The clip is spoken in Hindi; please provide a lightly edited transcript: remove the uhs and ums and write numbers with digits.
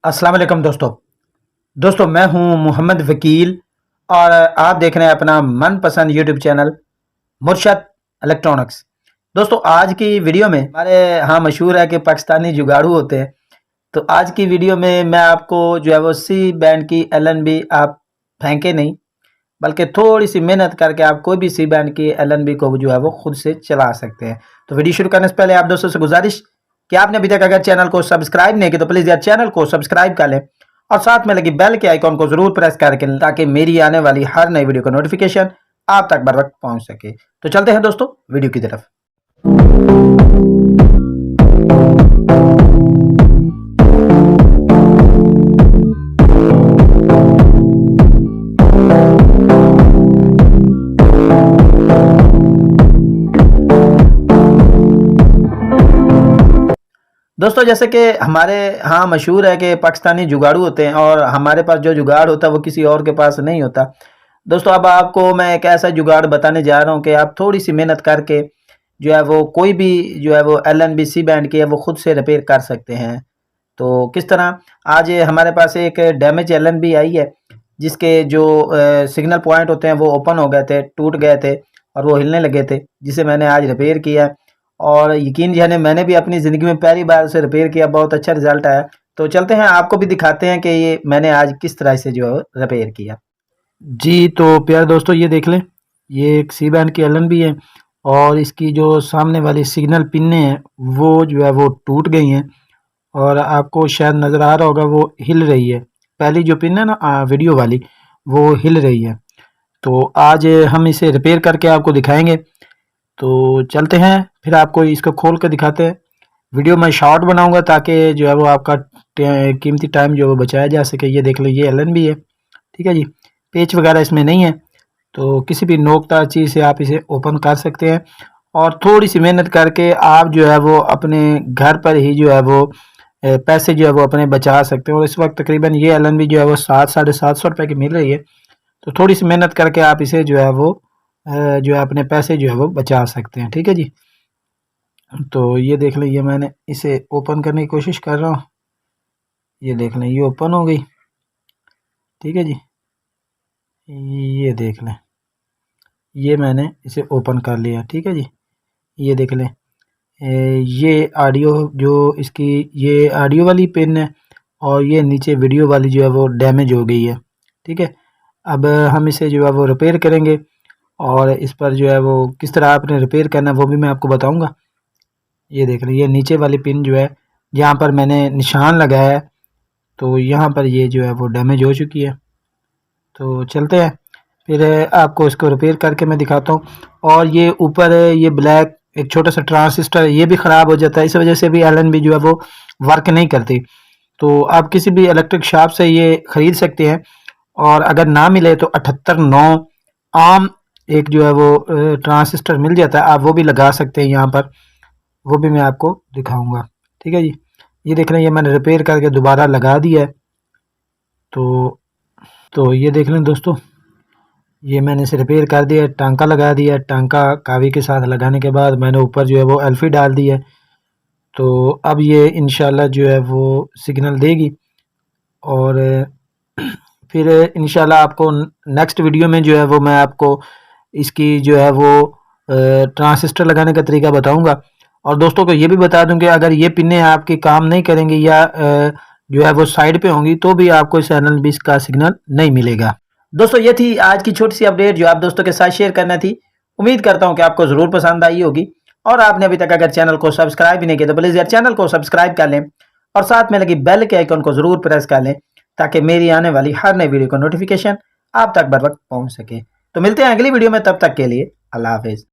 अस्सलाम वालेकुम दोस्तों मैं हूं मोहम्मद वकील और आप देख रहे हैं अपना मनपसंद यूट्यूब चैनल मुर्शद इलेक्ट्रॉनिक्स। दोस्तों आज की वीडियो में हमारे यहाँ मशहूर है कि पाकिस्तानी जुगाड़ू होते हैं। तो आज की वीडियो में मैं आपको जो है वो सी बैंड की LNB आप फेंके नहीं, बल्कि थोड़ी सी मेहनत करके आप कोई भी सी बैंड की LNB को जो है वो खुद से चला सकते हैं। तो वीडियो शुरू करने से पहले आप दोस्तों से गुजारिश कि आपने अभी तक अगर चैनल को सब्सक्राइब नहीं किया तो प्लीज़ यार चैनल को सब्सक्राइब कर लें और साथ में लगी बेल के आइकॉन को जरूर प्रेस करके ताकि मेरी आने वाली हर नई वीडियो का नोटिफिकेशन आप तक बर वक्त पहुंच सके। तो चलते हैं दोस्तों वीडियो की तरफ। दोस्तों जैसे कि हमारे यहाँ मशहूर है कि पाकिस्तानी जुगाड़ू होते हैं और हमारे पास जो जुगाड़ होता है वो किसी और के पास नहीं होता। दोस्तों अब आपको मैं एक ऐसा जुगाड़ बताने जा रहा हूँ कि आप थोड़ी सी मेहनत करके जो है वो कोई भी जो है वो LNB सी बैंड की है वो खुद से रिपेयर कर सकते हैं। तो किस तरह, आज हमारे पास एक डैमेज LNB आई है जिसके जो सिग्नल पॉइंट होते हैं वो ओपन हो गए थे, टूट गए थे और वो हिलने लगे थे, जिसे मैंने आज रिपेयर किया और यकीन जाने मैंने भी अपनी ज़िंदगी में पहली बार उसे रिपेयर किया, बहुत अच्छा रिजल्ट आया। तो चलते हैं आपको भी दिखाते हैं कि ये मैंने आज किस तरह से जो है रिपेयर किया। जी तो प्यारे दोस्तों ये देख लें, ये एक सी बैंड की LNB है और इसकी जो सामने वाली सिग्नल पिन्ने हैं वो जो है वो टूट गई हैं और आपको शायद नज़र आ रहा होगा वो हिल रही है। पहली जो पिन है ना वीडियो वाली वो हिल रही है। तो आज हम इसे रिपेयर करके आपको दिखाएंगे। तो चलते हैं फिर आपको इसको खोल कर दिखाते हैं। वीडियो मैं शॉर्ट बनाऊंगा ताकि जो है वो आपका कीमती टाइम जो है वो बचाया जा सके। ये देख लो ये LNB है, ठीक है जी, पेच वगैरह इसमें नहीं है। तो किसी भी नोकदार चीज़ से आप इसे ओपन कर सकते हैं और थोड़ी सी मेहनत करके आप जो है वो अपने घर पर ही जो है वो पैसे जो है वो अपने बचा सकते हैं। और इस वक्त तकरीबन ये LNB जो है वो 700-750 रुपये की मिल रही है। तो थोड़ी सी मेहनत करके आप इसे जो है वो जो है अपने पैसे जो है वो बचा सकते हैं, ठीक है जी। तो ये देख लें, ये मैंने इसे ओपन करने की कोशिश कर रहा हूँ। ये देख लें ये ओपन हो गई, ठीक है जी। ये देख लें ये मैंने इसे ओपन कर लिया, ठीक है जी। ये देख लें ये ऑडियो जो इसकी ये ऑडियो वाली पिन है और ये नीचे वीडियो वाली जो है वो डैमेज हो गई है, ठीक है। अब हम इसे जो है वो रिपेयर करेंगे और इस पर जो है वो किस तरह आपने रिपेयर करना है वो भी मैं आपको बताऊंगा। ये देख रहे ये नीचे वाली पिन जो है जहाँ पर मैंने निशान लगाया है तो यहाँ पर ये जो है वो डैमेज हो चुकी है। तो चलते हैं फिर आपको इसको रिपेयर करके मैं दिखाता हूँ। और ये ऊपर ये ब्लैक एक छोटा सा ट्रांसिस्टर ये भी ख़राब हो जाता है, इस वजह से भी LNB जो है वो वर्क नहीं करती। तो आप किसी भी इलेक्ट्रिक शॉप से ये ख़रीद सकते हैं और अगर ना मिले तो 78-9 आम एक जो है वो ट्रांसिस्टर मिल जाता है, आप वो भी लगा सकते हैं यहाँ पर, वो भी मैं आपको दिखाऊंगा, ठीक है जी। ये देख लें ये मैंने रिपेयर करके दोबारा लगा दिया है। तो ये देख लें दोस्तों, ये मैंने इसे रिपेयर कर दिया, टांका लगा दिया। टांका कावी के साथ लगाने के बाद मैंने ऊपर जो है वो एल्फी डाल दी है। तो अब ये इंशाल्लाह जो है वो सिग्नल देगी और फिर इंशाल्लाह आपको नेक्स्ट वीडियो में जो है वो मैं आपको इसकी जो है वो ट्रांसिस्टर लगाने का तरीका बताऊंगा। और दोस्तों को ये भी बता दूं कि अगर ये पिनें आपके काम नहीं करेंगी या जो है वो साइड पे होंगी तो भी आपको इस LNB का सिग्नल नहीं मिलेगा। दोस्तों ये थी आज की छोटी सी अपडेट जो आप दोस्तों के साथ शेयर करना थी। उम्मीद करता हूँ कि आपको ज़रूर पसंद आई होगी और आपने अभी तक अगर चैनल को सब्सक्राइब भी नहीं किया तो प्लीज़ यार चैनल को सब्सक्राइब कर लें और साथ में लगी बेल के आइकन को ज़रूर प्रेस कर लें ताकि मेरी आने वाली हर नई वीडियो का नोटिफिकेशन आप तक बर वक्त पहुँच सके। तो मिलते हैं अगली वीडियो में, तब तक के लिए अल्लाह हाफिज़।